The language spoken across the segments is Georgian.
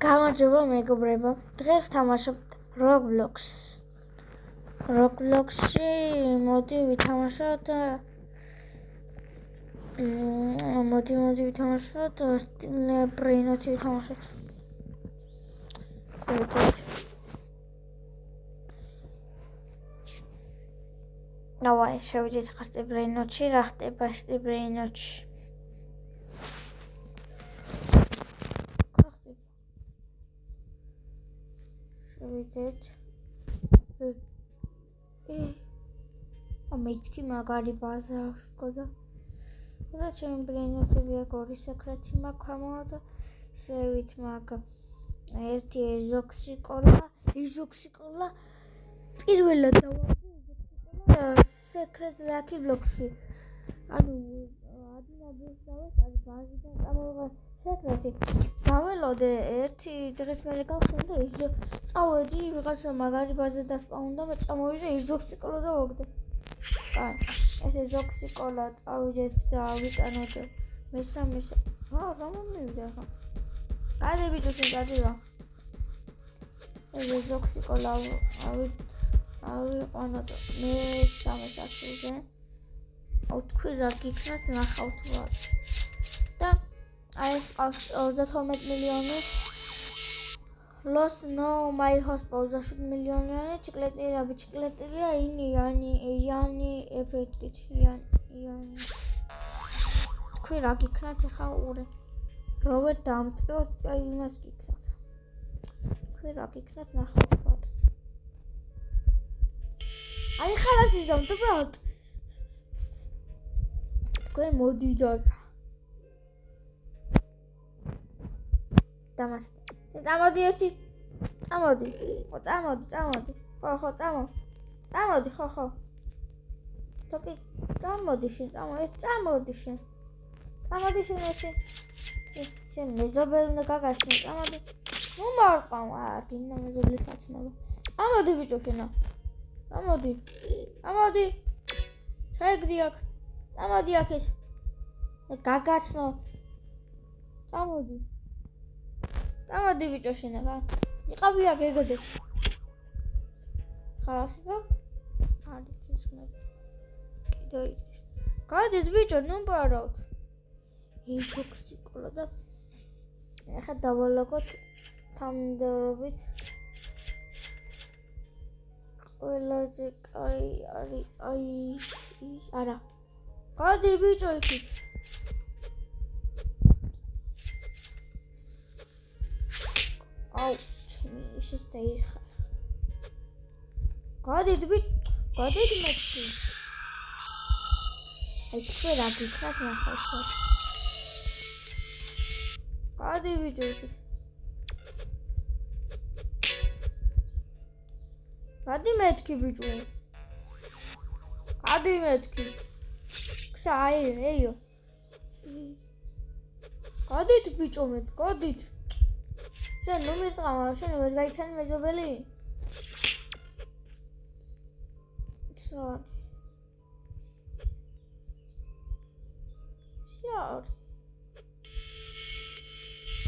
გამარჯობა მეგობრებო, დღეს ვთამაშობთ Roblox-ში, მოდი ვითამაშოთ Brain-oti ვითამაშოთ. დავაი, შევიდეთ ახლა Brain-oti, რა ხდება Brain-oti. შევიდეთ. მეთქი მაგარი ბაზა აქვს და ჩემი Brain-oti-ები აქ ორი სეკრეტი მაქვს და სევით მაგ ერთი ეზოქსიკოლა პირველად დავაბი სეკრეტ ლაკი ბლოკში. ანუ ადინაბოს დავეს ბაზიდან წამოვა სეკრეტი. დაველოდე ერთი დღეს მერე გავხსენე და წავედი ვიღაცა მაგარი ბაზა დასპაუნდა და წამოვიდე ეზოქსიკოლა და ვაგდე. აი, ეს ეზოქსიკოლა წავიდეთ და ვიტანოთ მესამე. რა მომივიდა ხა? გადი ბიჭო, გადი რა. ეს ეზოქსიკოლა ავიყვანოთ მესამე სართულზე. თქვი რა გიქნათ ნახავთ ვარ. და აი ყავს 32 მილიონი. Lost no my house 27 მილიონიანი ჩიკლეტილია იანი ეფექტით იანი. თქვი რა გიქნათ ახლა ურე. როვერ დამტკიოთ აი იმას გიქნათ. თქვი რა გიქნათ ნახავთ ვარ. აი ხალას ისდამთ უბრალოდ. თქვენ მოდიდოთ. წამოდი ერთი. წამოდი. ხო, წამოდი, ხო. თოკი, წამოდი შენ, წამოდი შენ ერთი. შენ მეზობელი უნდა გაგაცნო, წამოდი. ნუ მარყავ, გინდა მეზობლის გაცნობა. წამოდი ბიჭო შენ. წამოდი. შეგდი აქ. წამოდი აქ ეს. გაგაცნო. წამოდი ბიჭო შენ ახლა. იყავი აქ ეგოდე. ხალასი და არის ის მე. კიდე ის. გადეთ ბიჭო, ნუ პარავთ. ეზოქსიკოლა და ახლა დავალაგოთ თანმიმდევრობით. ყველაზე კაი არის არა. გადი ბიჭო იქით. აუ, ჩემი ისე დაიხარ. გადით მეთქი. აი თქვენ რა გიქნათ ნახავთ. გადი ბიჭო იქით. გადი მეთქი ბიჭო. გადი მეთქი. ქსა აიო. გადით ბიჭო გადით. შენ ნუ მირტყავა, შენ ვერ გაიცანი მეზობელი? Sorry.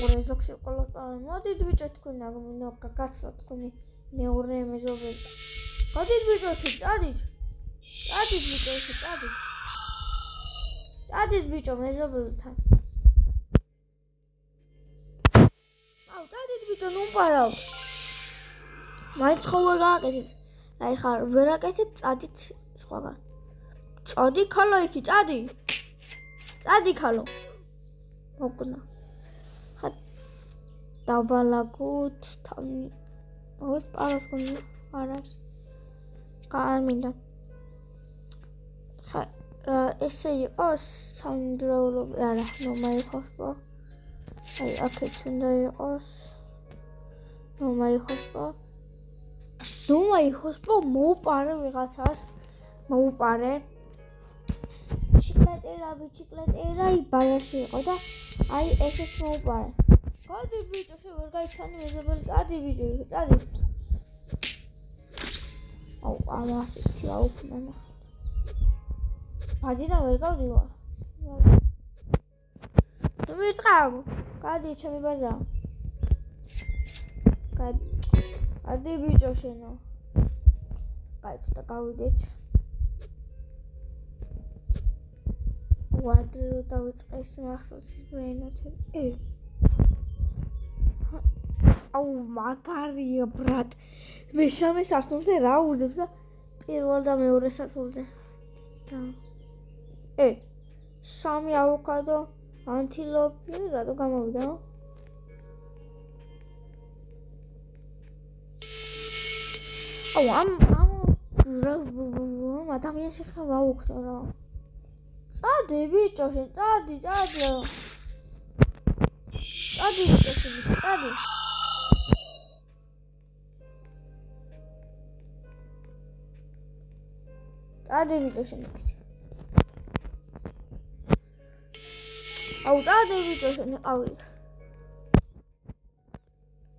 ორ ეზოქსიკოლა მოდით ბიჭო თქვენ ნო გაგაცნო თქვენი მეორე მეზობელი. გადით ბიჭო წადით. წადით ბიჭო წადით. წადით ბიჭო მეზობელთან. წადით ბიჭო ნუ პარავთ. მაინც ხოლმე გააკეთეთ. აი ხა ვერ აკეთებ წადით სხვაგან. წადი ქალო იქი წადი. წადი ქალო. მოკნა. ხა დავალაგოთ თავი. ოს პარასკონი არას. გაამინდა. ხა ესე იყოს სანდროლობი არა ნო მაიხოსპო. აი აქეთ უნდა იყოს. ნო მაიხოსპო. ნუ მაიხოსპო მოუპარე ვიღაცას. მოუპარე. ჩიკლეტერა ბაზაში იყო და აი ესეც მოუპარე. გადი ბიჭო შე ვერ გაიცანი მეზობელი. წადი ბიჭო იქ წადი. აუ ამასეთი აუქნა. ბაზიდან ვერ გავდივარ. ნუ მირწყავ. გადი ჩემი ბაზა. ადი ბიჭო შენო. კაი, გავიდეთ. ვადრო დავიწყეს მახსოვს ბრენოთები. აუ მაგარია ბრატ. მესამე სართულზე რა უძებს და პირველ და მეორე სართულზე. და სამი ავოკადო, ანტილოპი, რატო გამოვიდა? აუ ამ ადამიანს ხა რა უქნა რა. წადი ბიჭო შენ, წადი. წადი ბიჭო შენ, წადი. წადი ბიჭო შენ. აუ წადი ბიჭო შენ, ყავი.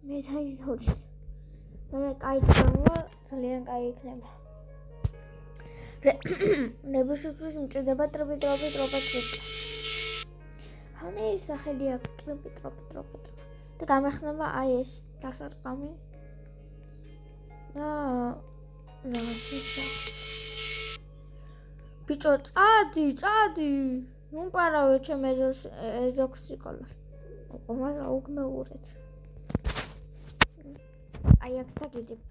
მე დაიძოდი. მე კაი გამოვა, ძალიან კაი იქნება. ნებისმიერ მჭირდება ტროპი. ანუ ეს სახელი აქვს ტროპი. და გამეხსნება აი ეს დასარტყამი. და ბიჭო, წადი. ნუმპარავე ჩემ ეზოქსიკოლას. ოღონდ აუგმეურეთ. აი აქ დაგიდებ.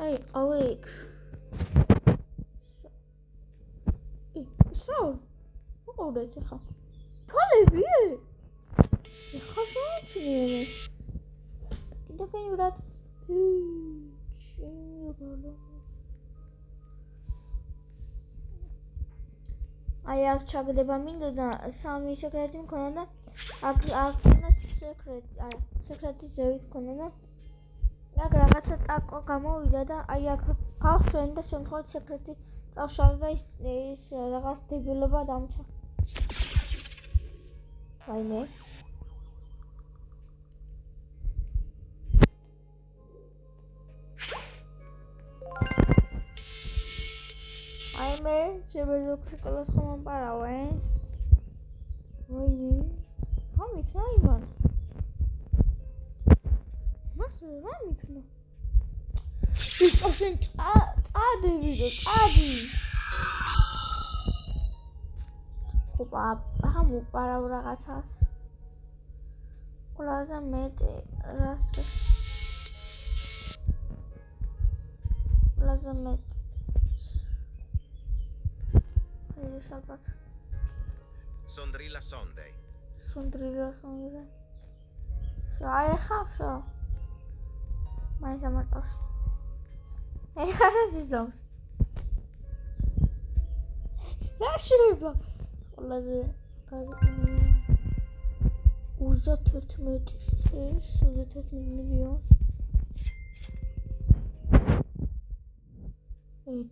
აი, ყავიქ. ისო. უყურეთ ხა. თვალები? ხა შეჩნიე. კიდე კაიურად. აი აქ ჩაგდება მინდოდა სამი სეკრეტი მქონოდა აქ სეკრეტი ზევით მქონოდა აქ რაღაცა ტაკო გამოვიდა და აი აქ გავშვენ და შემთხვევით სეკრეტი წავშალე და ის რაღაც დებილობა დამჩა. ვაიმე. აიმე, შევეზოქსიკოლოს ხომ ამპარავე? ვაიმე. ამიქნა იმან. რა მიქნა? ბიჭო შენ წადი ვიდო, წადი. ოპა, ახლა მოპარავ რაღაცას. ყველაზე მეტი რას? ყველაზე მეტი. ეს ალბათ. Sondrilla Sunday. აი ხავშო. მაინც ამატავს. ეხარა ზიზავს. რა შეიძლება? ყველაზე უზო 11 მილიონს.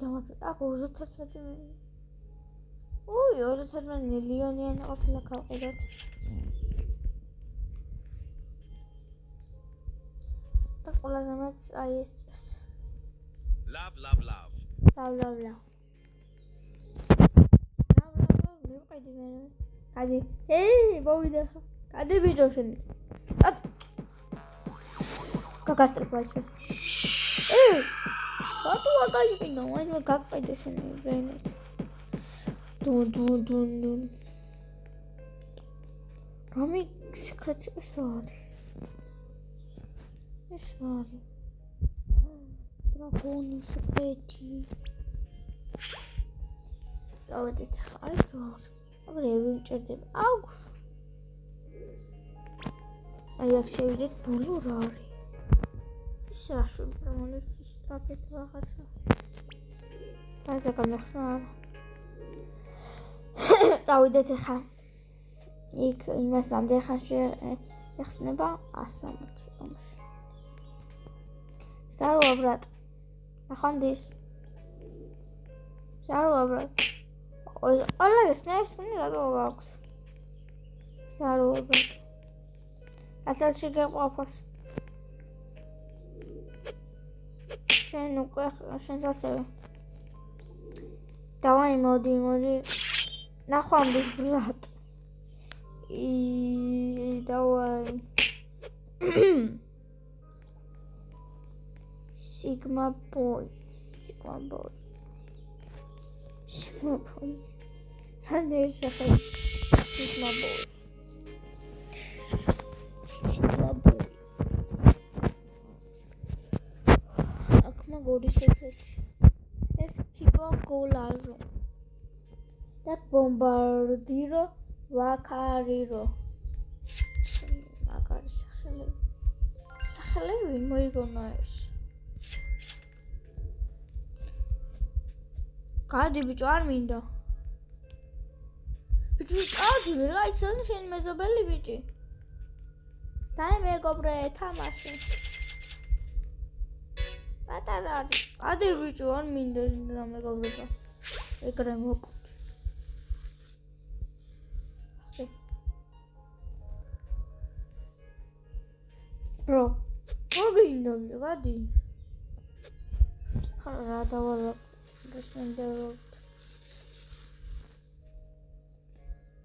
დამაწყდა აქ უზო 11 მილიონი. უი, 11 მილიონიანი ყოფილა გავყიდოთ. და ყველაზე მეც აი ეს წეს. Love. ლავ. მივყიდი მე. გადი. მოვიდა ხა. გადი ბიჭო შენ. გაგასტრიფაჩე. რატო აგაიყინო? აი გაგყიდე შენ ბრენეთ. დუნ. რამე სიკრეტი ეს არის. დრაგონის პეთი. დავედით ხა ეს არის. აგრევე მჭირდება. აუ. აი აქ შევიდეთ ბოლო რა არის. ის რა შეიძლება მომეს სტრაფეთ რაღაცა. ასე გამეხსნა არა. დავიდეთ ხა. იქ იმას რამდენ ხანში ეხსნება 160 ომში. Здорово, брат. Нахандиш. Здорово, брат. Ой, аллах, знаешь, не надо вакс. Здорово, брат. А то чего вопрос? Шен за себе. Давай, моди. Нахандиш, брат. И давай. Sigma boy. And there's a Sigma boy. Akma Godi secret. Es Hippogolazo. That bombardiro vacariro. Sakhalevi moigona es. Kadi bicho ar minda. Bicho kadi vera იცანი შენ მეზობელი ბიჭი. დაე მეგობრე თამაში. პატარა არის. კადი ბიჭო არ მინდა და მეგობრება. ეგრე მოკვდი. Bro, მოგინდა გადი. რა დავალა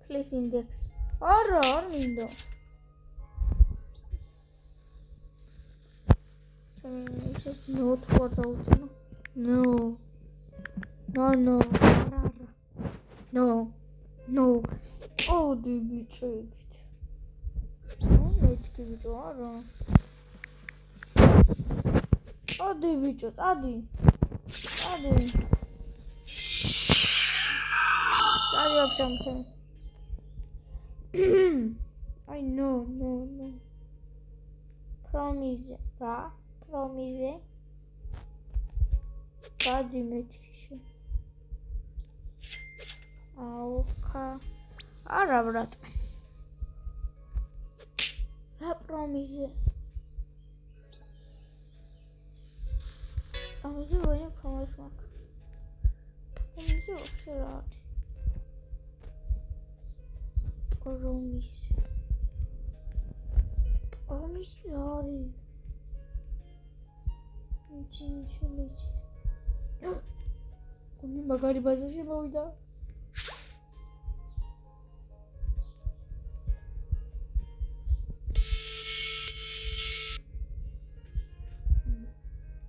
Please index. Ara არ მინდა. Just note for the No. No. Oh, the bitch. Adi bichot, adi. Adi option. I know, no. Promise. Adi metkishe. Auka. Ara brat. Promise. Promise voy a comer smack. Promise вообще рад. Promise рад. Ничего лечит. Он не магari базаше мовიდა.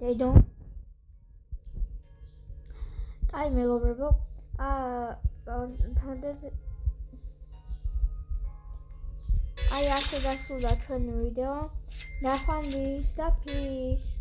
They don't. I megobrebo. I asked that for that training video. Now find this, that piece.